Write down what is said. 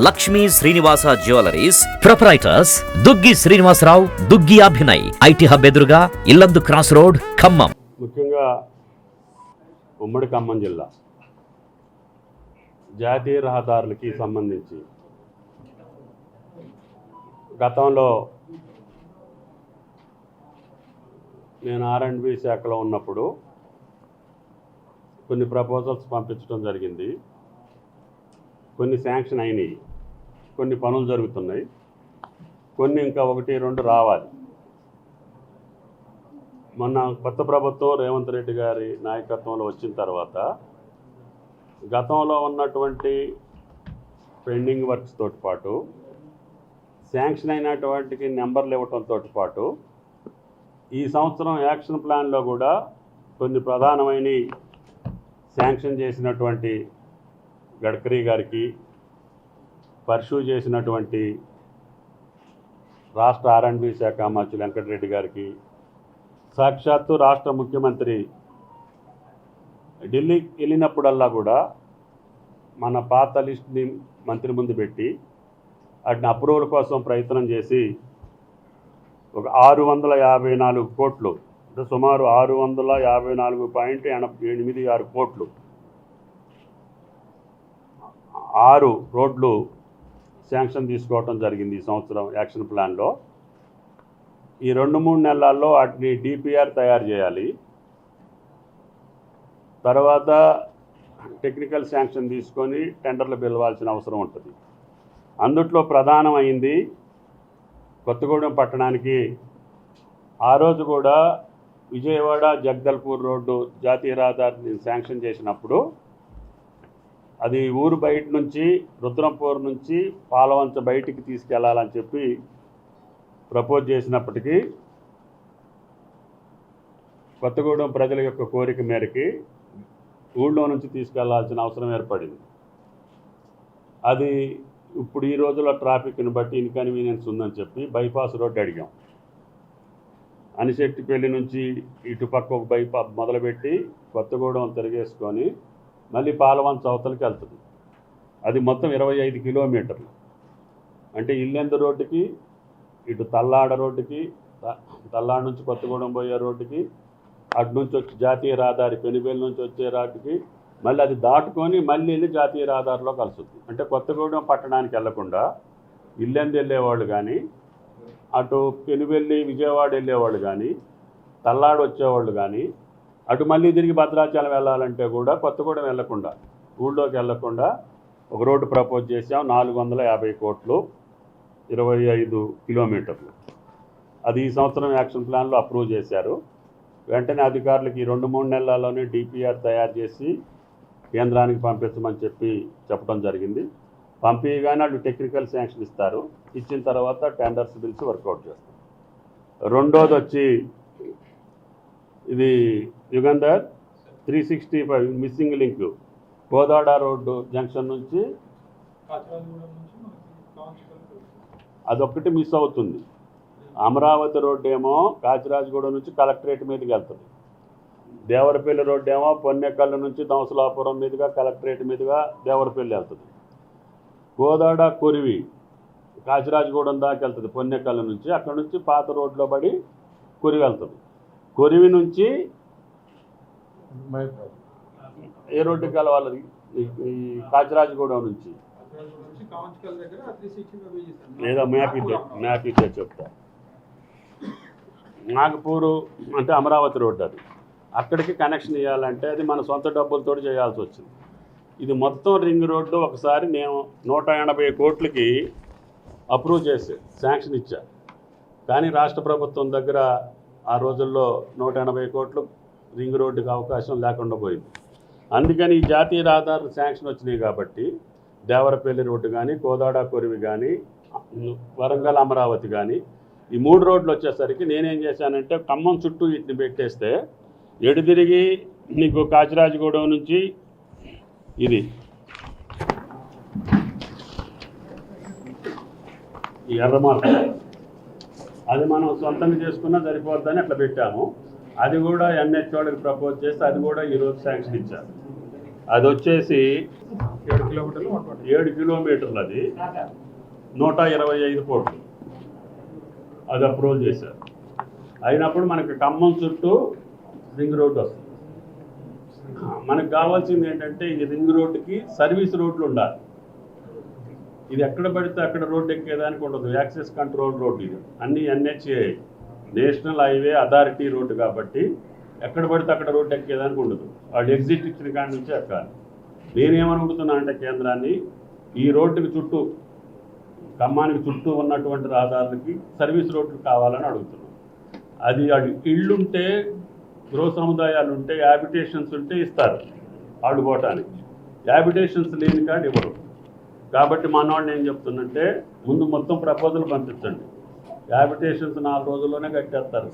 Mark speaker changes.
Speaker 1: Lakshmi Srinivasa jewelleries proprietors Duggi Srinivasarao, Duggi Abhinay, IT hub ఎదురుగా Yellandu cross road, Khammam.
Speaker 2: ముఖ్యంగా ఉమ్మడి ఖమ్మం జిల్లా జాతీయ రహదారులకి సంబంధించి గతంలో నేను R&B శాఖలో ఉన్నప్పుడు కొన్ని ప్రపోజల్స్ పంపించడం జరిగింది. కొన్ని శాంక్షన్ అయినాయి, కొన్ని పనులు జరుగుతున్నాయి, కొన్ని ఇంకా 1-2 రావాలి. మొన్న కొత్త ప్రభుత్వం రేవంత్ రెడ్డి గారి నాయకత్వంలో వచ్చిన తర్వాత గతంలో ఉన్నటువంటి పెండింగ్ వర్క్స్ తోటి పాటు శాంక్షన్ అయినటువంటికి నెంబర్లు ఇవ్వడంతో పాటు ఈ సంవత్సరం యాక్షన్ ప్లాన్లో కూడా కొన్ని ప్రధానమైన శాంక్షన్ చేసినటువంటి గడ్కరీ గారికి, పర్సూ చేసినటువంటి రాష్ట్ర R&B శాఖ మంత్రి వెంకటరెడ్డి గారికి, సాక్షాత్తు రాష్ట్ర ముఖ్యమంత్రి ఢిల్లీకి వెళ్ళినప్పుడల్లా కూడా మన పాత లిస్ట్ని మంత్రి ముందు పెట్టి వాటిని అప్రూవల్ కోసం ప్రయత్నం చేసి ఒక 654 కోట్లు, అంటే సుమారు 654.86 కోట్లు 6 రోడ్లు శాంక్షన్ తీసుకోవటం జరిగింది ఈ సంవత్సరం యాక్షన్ ప్లాన్లో. ఈ 2-3 నెలల్లో వాటిని DPR తయారు చేయాలి. తర్వాత టెక్నికల్ శాంక్షన్ తీసుకొని టెండర్లు పిలవాల్సిన అవసరం ఉంటుంది. అందుట్లో ప్రధానమైంది కొత్తగూడెం పట్టణానికి ఆ రోజు కూడా విజయవాడ జగదల్పూర్ రోడ్డు జాతీయ రహదారిని శాంక్షన్ చేసినప్పుడు అది ఊరు బయట నుంచి రుద్రంపూర్ నుంచి పాలవంచ బయటికి తీసుకెళ్లాలని చెప్పి ప్రపోజ్ చేసినప్పటికీ కొత్తగూడెం ప్రజల యొక్క కోరిక మేరకి ఊళ్ళో నుంచి తీసుకెళ్లాల్సిన అవసరం ఏర్పడింది. అది ఇప్పుడు ఈ రోజుల్లో ట్రాఫిక్ని బట్టి ఇన్కన్వీనియన్స్ ఉందని చెప్పి బైపాస్ రోడ్డు అడిగాం. అనిశెట్టిపల్లి నుంచి ఇటుపక్క ఒక బైపాస్ మొదలుపెట్టి కొత్తగూడెం తిరిగేసుకొని మళ్ళీ పాలవంచ అవతలకి వెళ్తుంది. అది మొత్తం 25 కిలోమీటర్లు. అంటే ఇల్లెందు రోడ్డుకి, ఇటు తల్లాడ రోడ్డుకి, తల్లాడ నుంచి కొత్తగూడెం పోయే రోడ్డుకి, అటు నుంచి వచ్చి జాతీయ రహదారి పెనుబెల్లి నుంచి వచ్చే రోడ్డుకి, మళ్ళీ అది దాటుకొని మళ్ళీ వెళ్ళి జాతీయ రహదారిలో కలుస్తుంది. అంటే కొత్తగూడెం పట్టణానికి వెళ్లకుండా ఇల్లెందు వెళ్ళేవాళ్ళు కానీ, అటు పెనుబెల్లి విజయవాడ వెళ్ళేవాళ్ళు కానీ, తల్లాడు వచ్చేవాళ్ళు కానీ, అటు మళ్ళీ తిరిగి భద్రాచలం వెళ్ళాలంటే కూడా కొత్తగూడెం వెళ్లకుండా, ఊళ్ళోకి వెళ్లకుండా ఒక రోడ్డు ప్రపోజ్ చేసాం. 450 కోట్లు, 25 కిలోమీటర్లు. అది ఈ సంవత్సరం యాక్షన్ ప్లాన్లో అప్రూవ్ చేశారు. వెంటనే అధికారులకి ఈ 2-3 నెలల్లోనే DPR తయారు చేసి కేంద్రానికి పంపించమని చెప్పడం జరిగింది. పంపించగానే వాళ్ళు టెక్నికల్ శాంక్షన్ ఇస్తారు. ఇచ్చిన తర్వాత టెండర్స్ బిల్స్ వర్కౌట్ చేస్తారు. రెండోది వచ్చి ఇది Yugandhar 365 missing link Kodad road junction నుంచి అదొక్కటి మిస్ అవుతుంది. అమరావతి రోడ్డు ఏమో కాచిరాజగూడెం నుంచి కలెక్టరేట్ మీదకి వెళ్తుంది. దేవరపల్లి రోడ్డు ఏమో పొన్నెకల్లు నుంచి దంసలాపురం మీదుగా కలెక్టరేట్ మీదుగా దేవరపల్లి వెళ్తుంది. కోదాడ కొరివి కాచిరాజగూడెం దాకా వెళ్తుంది పొన్నెకల్లు నుంచి. అక్కడ నుంచి పాత రోడ్లో పడి కొరివి వెళ్తుంది. కొరివి నుంచి ఏ రోడ్డుకి వెళ్ళాలి? ఈ కాచిరాజగూడెం నుంచి లేదా మ్యాప్ ఇచ్చే చెప్తా. నాగపూరు అంటే అమరావతి రోడ్డు, అది అక్కడికి కనెక్షన్ ఇవ్వాలంటే అది మన సొంత డబ్బులతో చేయాల్సి వచ్చింది. ఇది మొత్తం రింగ్ రోడ్డు ఒకసారి నేను 180 కోట్లకి అప్రూవ్ చేసి శాంక్షన్ ఇచ్చా. కానీ రాష్ట్ర ప్రభుత్వం దగ్గర ఆ రోజుల్లో 180 కోట్లు రింగ్ రోడ్డుకి అవకాశం లేకుండా పోయింది. అందుకని ఈ జాతీయ రహదారులు శాంక్షన్ వచ్చినాయి కాబట్టి దేవరపల్లి రోడ్డు కానీ, కోదాడ కొరివి కానీ, వరంగల్ అమరావతి కానీ, ఈ 3 రోడ్లు వచ్చేసరికి నేనేం చేశానంటే ఖమ్మం చుట్టూ వీటిని పెట్టేస్తే ఎడు తిరిగి నీకు కాచిరాజగూడెం నుంచి ఇది ఈ ఎర్రమార్క్ అది మనం సొంతంగా చేసుకున్నా సరిపోద్దని అట్లా పెట్టాము. అది కూడా NH వాళ్ళకి ప్రపోజ్ చేస్తే అది కూడా ఈరోజు శాంక్షన్ ఇచ్చారు. అది వచ్చేసి 7 కిలోమీటర్లు అది 125 కోట్లు అది అప్రూవల్ చేశారు. అయినప్పుడు మనకి ఖమ్మం చుట్టూ రింగ్ రోడ్డు వస్తుంది. మనకు కావాల్సింది ఏంటంటే ఈ రింగ్ రోడ్డుకి సర్వీస్ రోడ్లు ఉండాలి. ఇది ఎక్కడ పడితే అక్కడ రోడ్డు ఎక్కేదానికి ఉండదు. యాక్సెస్ కంట్రోల్ రోడ్డు ఇది. అన్ని NHA national highway authority road కాబట్టి ఎక్కడ పడితే అక్కడ రోడ్డు ఎక్కేదానికి ఉండదు. వాళ్ళు ఎగ్జిట్ ఇచ్చిన కాడి నుంచి ఎక్కాలి. నేనేమనుకుంటున్నా అంటే కేంద్రాన్ని ఈ రోడ్డుకి చుట్టూ ఖమ్మానికి చుట్టూ ఉన్నటువంటి రహదారులకి సర్వీస్ రోడ్లు కావాలని అడుగుతున్నాం. అది ఇళ్ళుంటే గృహ సముదాయాలు ఉంటే హ్యాబిటేషన్స్ ఉంటే ఇస్తారు వాళ్ళు పోవటానికి. హ్యాబిటేషన్స్ లేని కాదు ఇవ్వరు. కాబట్టి మనవాడిని ఏం చెప్తుందంటే ముందు మొత్తం ప్రపోజల్ పంపించండి. హ్యాబిటేషన్స్ 4 రోజుల్లోనే కట్టేస్తారు.